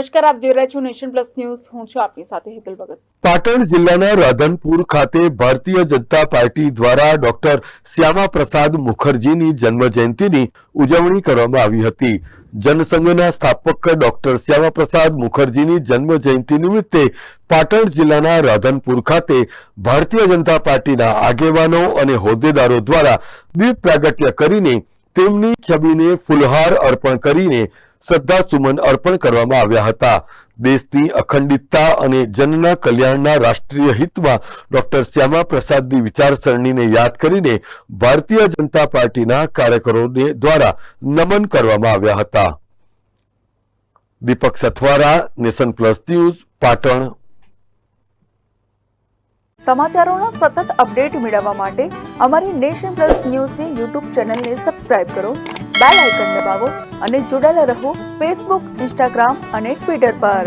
નમસ્કાર, આપ જોઈ રહ્યા છો નેશન પ્લસ ન્યૂઝ. હું છું આપની સાથે હેતલ ભગત. પાટણ જિલ્લાના રાધનપુર ખાતે ભારતીય જનતા પાર્ટી દ્વારા ડોક્ટર શ્યામા પ્રસાદ મુખર્જીની જન્મ જયંતિની ઉજવણી કરવામાં આવી હતી. જનસંઘના સ્થાપક ડોક્ટર શ્યામા પ્રસાદ મુખર્જીની જન્મ જયંતિ નિમિત્તે પાટણ જિલ્લાના રાધનપુર ખાતે ભારતીય જનતા પાર્ટીના આગેવાનો અને હોદ્દેદારો દ્વારા દીપ પ્રાગટ્ય કરીને તેમની છબીને ફૂલહાર અર્પણ કરીને શ્રદ્ધાસુમન અર્પણ કરવામાં આવ્યા હતા. દેશની અખંડિતતા અને જનના કલ્યાણના રાષ્ટ્રીય હિતમાં ડોક્ટર શ્યામા પ્રસાદની વિચારસરણીને યાદ કરીને ભારતીય જનતા પાર્ટીના કાર્યકરોને દ્વારા નમન કરવામાં આવ્યા હતા. Deepak Sathwara, nation plus news, Patan. સમાચારોના સતત અપડેટ મેળવવા માટે અમારી નેશન પ્લસ ન્યૂઝની યુટ્યુબ ચેનલને સબસ્ક્રાઇબ કરો, બેલ આઇકન દબાવો અને જોડાયેલા રહો ફેસબુક, ઇન્સ્ટાગ્રામ અને ટ્વિટર પર.